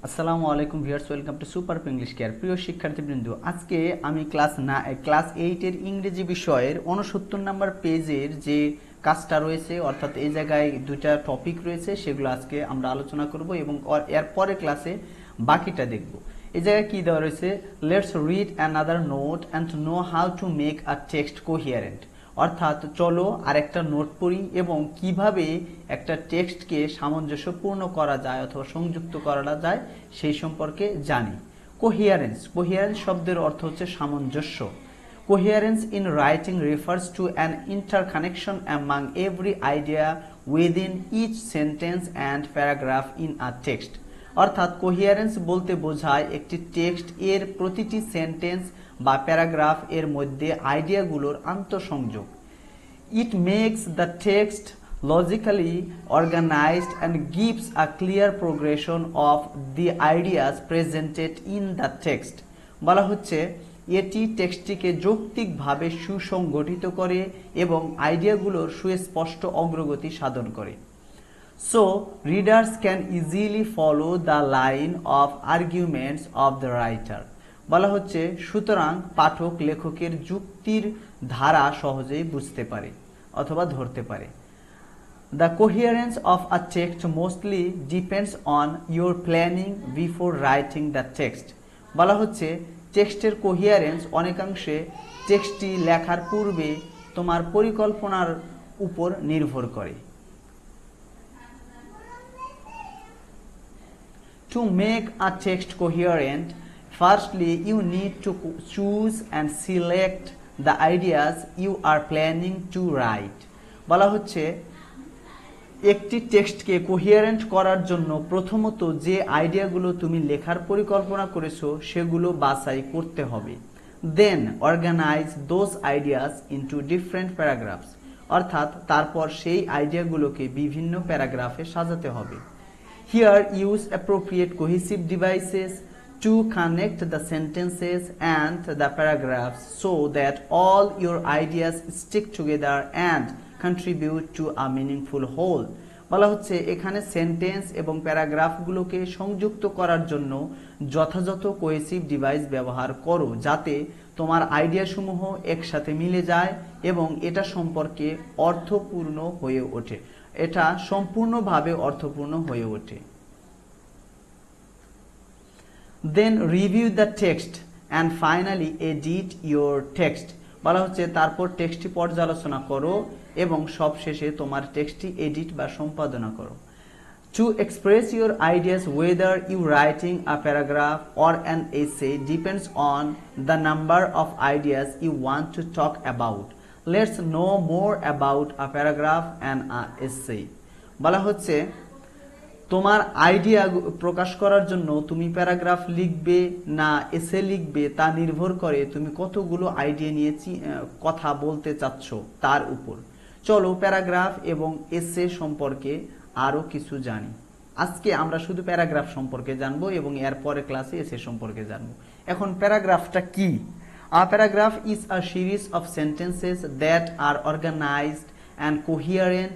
আসসালামু আলাইকুম viewers, welcome to super English care. প্রিয় শিক্ষার্থীবৃন্দ, আজকে আমি ক্লাস 8 এর ইংরেজি বিষয়ের 69 নম্বর পেজের যে কাজটা রয়েছে, অর্থাৎ এই জায়গায় দুইটা টপিক রয়েছে, সেগুলো আজকে আমরা আলোচনা করব এবং এর পরের ক্লাসে বাকিটা দেখব। এই জায়গায় কি দেওয়া রয়েছে, let's read another note and know how to make a text coherent. অর্থাৎ চলো আরেকটা নোট পড়ি এবং কিভাবে একটা টেক্সটকে সামঞ্জস্যপূর্ণ করা যায় অথবা সংযুক্ত করা যায় সেই সম্পর্কে জানি। কোহিয়ারেন্স শব্দের অর্থ হচ্ছে সামঞ্জস্য। Coherence in writing refers to an interconnection among every idea within each sentence and paragraph in a text. অর্থাৎ কোহিয়ারেন্স বলতে বোঝায় একটি টেক্সট এর প্রতিটি সেন্টেন্স বা প্যারাগ্রাফ এর মধ্যে আইডিয়াগুলোর আন্তঃসংযোগ। It makes the text logically organized and gives a clear progression of the ideas presented in the text. বলা হচ্ছে এটি টেক্সটটিকে যৌক্তিকভাবে সুসংগঠিত করে এবং আইডিয়াগুলোর সুস্পষ্ট অগ্রগতি সাধন করে। So, readers can easily follow the line of arguments of the writer. বলা হচ্ছে সুতরাং পাঠক লেখকের যুক্তির ধারা সহজেই বুঝতে পারে অথবা ধরতে পারে। The coherence of a text mostly depends on your planning before writing the text. বলা হচ্ছে টেক্সটের কোহিয়ারেন্স অনেকাংশে টেক্সটটি লেখার পূর্বে তোমার পরিকল্পনার উপর নির্ভর করে। To make a text coherent, firstly you need to choose and select the ideas you are planning to write. বলা হচ্ছে একটি টেক্সটকে কোহিয়ারেন্ট করার জন্য প্রথমত যে আইডিয়াগুলো তুমি লেখার পরিকল্পনা করেছো সেগুলো বাছাই করতে হবে। Then organize those ideas into different paragraphs. অর্থাৎ তারপর সেই আইডিয়াগুলোকে বিভিন্ন প্যারাগ্রাফে সাজাতে হবে। Here use appropriate cohesive devices to connect the sentences and the paragraphs so that all your ideas stick together and contribute to a meaningful whole. বলা হচ্ছে এখানে sentence এবং প্যারাগ্রাফগুলোকে সংযুক্ত করার জন্য যথাযথ কোহেসিভ ডিভাইস ব্যবহার করো যাতে তোমার আইডিয়াসমূহ একসাথে মিলে যায় এবং এটা সম্পর্কে অর্থপূর্ণ হয়ে ওঠে, এটা সম্পূর্ণভাবে অর্থপূর্ণ হয়ে ওঠে। Then review the text and finally edit your text. বলা হচ্ছে তারপর টেক্সটটি পর্যালোচনা করো এবং সবশেষে তোমার টেক্সটটি এডিট বা সম্পাদনা করো। To express your ideas, whether you writing a paragraph or an essay depends on the number of ideas you want to talk about. Let's know more about a paragraph and an essay. বলা হচ্ছে তোমার idea প্রকাশ করার জন্য তুমি paragraph লিখবে না এসে লিখবে তা নির্ভর করে তুমি কতগুলো আইডিয়া নিয়ে কথা বলতে চাচ্ছ তার উপর। চলো প্যারাগ্রাফ এবং এসে সম্পর্কে আরো কিছু জানি। আজকে আমরা শুধু প্যারাগ্রাফ সম্পর্কে জানবো এবং এর পরে ক্লাসে এসে সম্পর্কে জানবো। এখন প্যারাগ্রাফটা কি? A paragraph is a series of sentences that are organized and coherent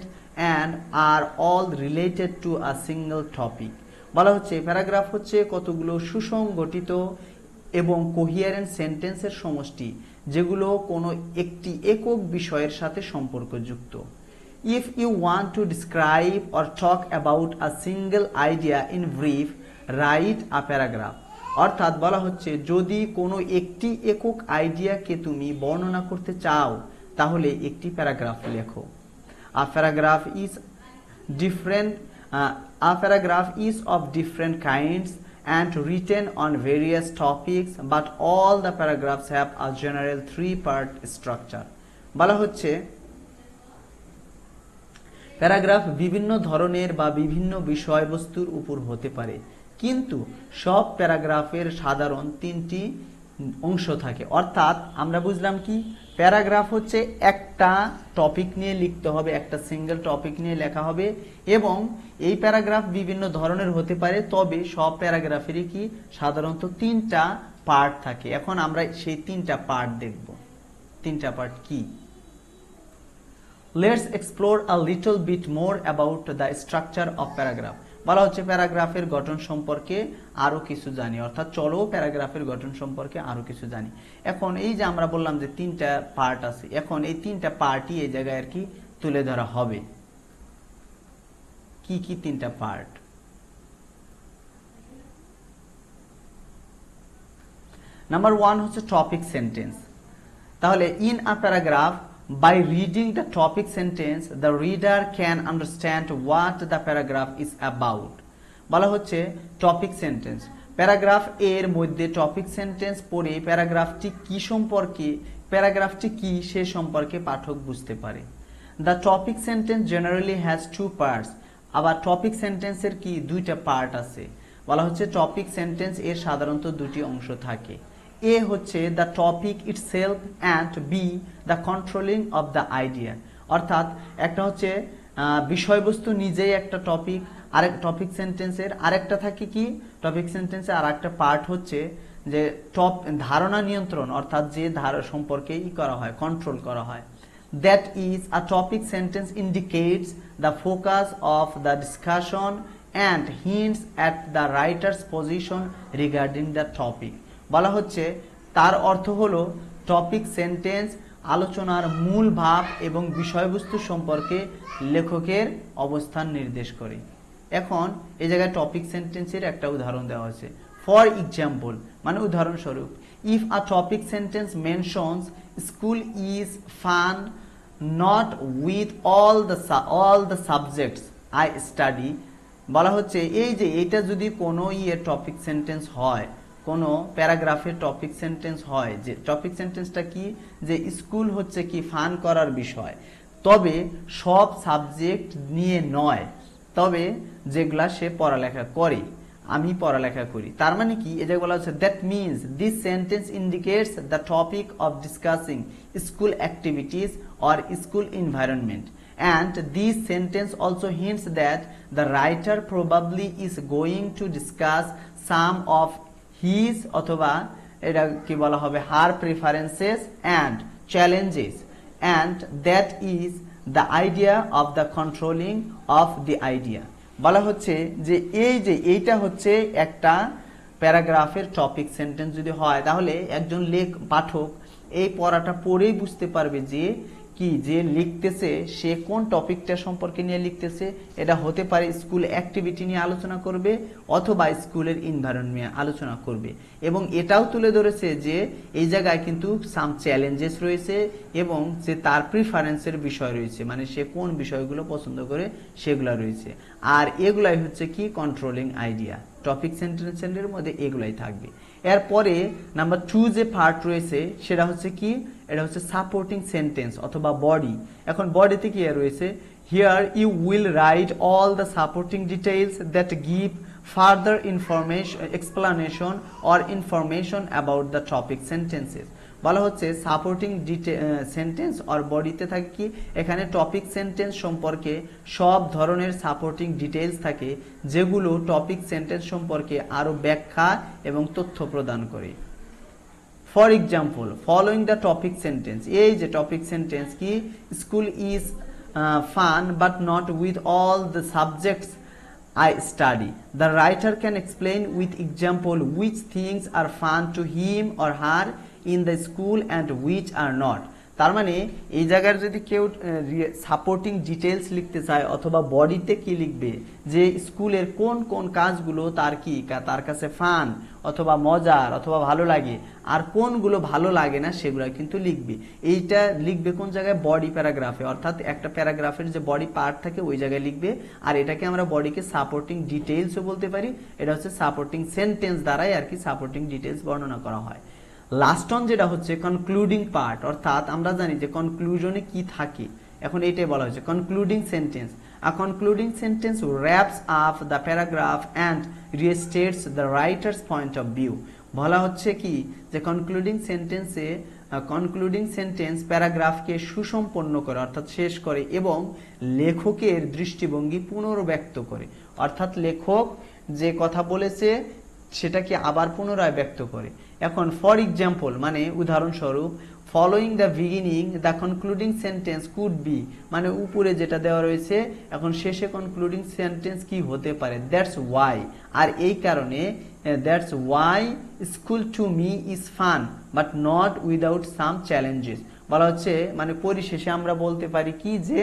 and are all related to a single topic. বলা হচ্ছে প্যারাগ্রাফ হচ্ছে কতগুলো সুসংগঠিত এবং কোহিয়ারেন্ট সেন্টেন্সের সমষ্টি যেগুলো কোনো একটি একক বিষয়ের সাথে সম্পর্কযুক্ত। If you want to describe or talk about a single idea in brief, write a paragraph. অর্থাৎ বলা হচ্ছে যদি কোনো একটি একক আইডিয়াকে তুমি বর্ণনা করতে চাও তাহলে একটি প্যারাগ্রাফ লেখো। A paragraph is of different kinds and written on various topics, but all the paragraphs have a general three-part structure. বলা হচ্ছে প্যারাগ্রাফ বিভিন্ন ধরনের বা বিভিন্ন বিষয়বস্তুর উপর হতে পারে, কিন্তু সব প্যারাগ্রাফের সাধারণ তিনটি অংশ থাকে। অর্থাৎ আমরা বুঝলাম কি, প্যারাগ্রাফ হচ্ছে একটা টপিক নিয়ে লিখতে হবে, একটা সিঙ্গেল টপিক নিয়ে লেখা হবে এবং এই প্যারাগ্রাফ বিভিন্ন ধরনের হতে পারে, তবে সব প্যারাগ্রাফেরই কি সাধারণত তিনটা পার্ট থাকে। এখন আমরা সেই তিনটা পার্ট দেখব। তিনটা পার্ট কি? Let's explore a little bit more about the structure of paragraph. বলা হচ্ছে প্যারাগ্রাফের গঠন সম্পর্কে আরো কিছু জানি, অর্থাৎ চলো প্যারাগ্রাফের গঠন সম্পর্কে আরো কিছু জানি। এখন এই যে আমরা বললাম যে তিনটা পার্ট আছে, এখন এই তিনটা পার্টই এই জায়গায় আর কি তুলে ধরা হবে। কি কি তিনটা পার্ট? নাম্বার 1 হচ্ছে টপিক সেন্টেন্স। তাহলে in a paragraph, by reading the topic sentence the reader can understand what the paragraph is about। বলা হচ্ছে টপিক সেন্টেন্স, প্যারাগ্রাফ এর মধ্যে টপিক সেন্টেন্স পড়ে প্যারাগ্রাফটি কি সম্পর্কে, প্যারাগ্রাফটি কি সে সম্পর্কে পাঠক বুঝতে পারে। The topic sentence generally has two parts। আবার টপিক সেন্টেন্সের কি দুইটা পার্ট আছে। বলা হচ্ছে টপিক সেন্টেন্স এর সাধারণত দুটি অংশ থাকে। A হচ্ছে the topic itself and B the controlling of the idea। অর্থাৎ একটা হচ্ছে বিষয়বস্তু নিজেই একটা টপিক, আরেক টপিক সেন্টেন্সের আরেকটা থাকে কি টপিক সেন্টেন্সের আরেকটা পার্ট হচ্ছে যে ধারণা নিয়ন্ত্রণ, অর্থাৎ যে ধারা সম্পর্কে করা হয়, কন্ট্রোল করা হয়। That is a topic sentence indicates the focus of the discussion and hints at the writer's position regarding the topic। বলা হচ্ছে তার অর্থ হলো টপিক সেন্টেন্স আলোচনার মূল ভাব এবং বিষয়বস্তু সম্পর্কে লেখকের অবস্থান নির্দেশ করে। এখন এই জায়গায় টপিক সেন্টেন্সের একটা উদাহরণ দেওয়া আছে। ফর এক্সাম্পল মানে উদাহরণস্বরূপ, if a topic sentence mentions school is fun not with all the subjects I study. বলা হচ্ছে এই যে এটা যদি কোনো টপিক সেন্টেন্স হয়, কোনো প্যারাগ্রাফের টপিক সেন্টেন্স হয়, যে টপিক সেন্টেন্সটা কি যে স্কুল হচ্ছে কি ফান করার বিষয়, তবে সব সাবজেক্ট নিয়ে নয়, তবে যেগুলা সে পড়ালেখা করে, আমি পড়ালেখা করি। তার মানে কি এই যে বলা হচ্ছে that means this sentence indicates the topic of discussing school activities or school environment and this sentence also hints that the writer probably is going to discuss some of his অথবা এটা কি বলা হবে her preferences and challenges, and that is the idea of the controlling of the idea। বলা হচ্ছে যে এই যে এইটা হচ্ছে একটা প্যারাগ্রাফের টপিক সেন্টেন্স যদি হয়, তাহলে একজন পাঠক এই পড়াটা পড়েই বুঝতে পারবে যে কি যে লিখতেছে সে কোন টপিকটা সম্পর্কে নিয়ে লিখতেছে। এটা হতে পারে স্কুল অ্যাক্টিভিটি নিয়ে আলোচনা করবে অথবা স্কুলের এনভায়রনমেন্ট নিয়ে আলোচনা করবে, এবং এটাও তুলে ধরেছে যে এই জায়গায় কিন্তু সাম চ্যালেঞ্জেস রয়েছে এবং যে তার প্রিফারেন্সের বিষয় রয়েছে, মানে সে কোন বিষয়গুলো পছন্দ করে সেগুলো রয়েছে। আর এগুলাই হচ্ছে কি কন্ট্রোলিং আইডিয়া, টপিক সেন্টেন্সের মধ্যে এগুলাই থাকবে। এরপরে নাম্বার 2 যে পার্ট রয়েছে সেটা হচ্ছে কি, এটা হচ্ছে সাপোর্টিং সেন্টেন্স অথবা বডি। এখন বডিতে কি রয়েছে, here you will write all the supporting details that give further information explanation or information about the topic sentences. বলা হচ্ছে সাপোর্টিং সেন্টেন্স অর বডিতে থাকে কি এখানে টপিক সেন্টেন্স সম্পর্কে সব ধরনের সাপোর্টিং ডিটেইলস থাকে যেগুলো টপিক সেন্টেন্স সম্পর্কে আরো ব্যাখ্যা এবং তথ্য প্রদান করে। For example following the topic sentence, এই যে টপিক সেন্টেন্স কি school is fun but not with all the subjects I study। The writer can explain with example which things are fun to him or her in the school and which are not। তার মানে এই জায়গার যদি কেউ supporting details লিখতে চায় অথবা বডিতে কি লিখবে যে স্কুলের কোন কোন কাজগুলো তার কি তার কাছে ফান অথবা মজার অথবা ভালো লাগে আর কোনগুলো ভালো লাগে না সেগুলো কিন্তু লিখবে। এইটা লিখবে কোন জায়গায়, বডি প্যারাগ্রাফে, অর্থাৎ একটা প্যারাগ্রাফের যে বডি পার্ট থাকে ওই জায়গায় লিখবে। আর এটাকে আমরা বডিকে সাপোর্টিং ডিটেইলসও বলতে পারি, এটা হচ্ছে সাপোর্টিং সেন্টেন্স দ্বারাই আর কি সাপোর্টিং ডিটেইলস বর্ণনা করা হয়। লাস্ট অন যেটা হচ্ছে কনক্লুডিং পার্ট, অর্থাৎ আমরা জানি যে কনক্লুশনে কি থাকে, এখন এইটাই বলা হয়েছে concluding sentence. A concluding sentence wraps up the paragraph and restates the writer's point of view। বলা হচ্ছে কি যে কনক্লুডিং সেন্টেন্স প্যারাগ্রাফকে সুসম্পন্ন করে অর্থাৎ শেষ করে এবং লেখকের দৃষ্টিভঙ্গি পুনর্ব্যক্ত করে, অর্থাৎ লেখক যে কথা বলেছে সেটাকে আবার পুনরায় ব্যক্ত করে। এখন ফর এক্সাম্পল মানে উদাহরণস্বরূপ following the beginning the concluding sentence could be, মানে উপরে যেটা দেওয়া রয়েছে এখন শেষে কনক্লুডিং সেন্টেন্স কি হতে পারে, দ্যাটস ওয়াই, আর এই কারণে that's why school to me is fun but not without some challenges. বলা হচ্ছে মানে পরিশেষে আমরা বলতে পারি কি যে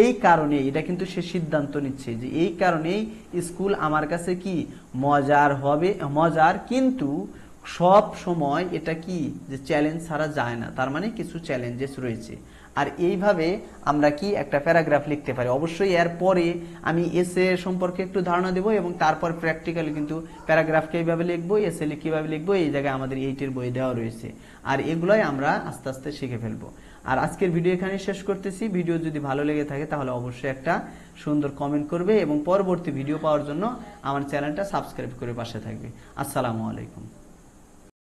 এই কারণে, এটা কিন্তু সে সিদ্ধান্ত নিচ্ছে যে এই কারণেই স্কুল আমার কাছে কি মজার হবে, মজার, কিন্তু সব সময় এটা কি যে চ্যালেঞ্জ ছাড়া যায় না, তার মানে কিছু চ্যালেঞ্জেস রয়েছে। আর এইভাবে আমরা কি একটা প্যারাগ্রাফ লিখতে পারি। অবশ্যই এর পরে আমি এসে সম্পর্কে একটু ধারণা দেব এবং তারপর প্র্যাকটিক্যালি কিন্তু প্যারাগ্রাফকে এইভাবে লিখবো, এসে কিভাবে লিখবো এই জায়গায় আমাদের 8 বই দেওয়া রয়েছে, আর এগুলোই আমরা আস্তে আস্তে শিখে ফেলবো। আর আজকের ভিডিও এখানে শেষ করতেছি। ভিডিও যদি ভালো লেগে থাকে তাহলে অবশ্যই একটা সুন্দর কমেন্ট করবে এবং পরবর্তী ভিডিও পাওয়ার জন্য আমার চ্যানেলটা সাবস্ক্রাইব করে পাশে থাকবে। আসসালামু আলাইকুম।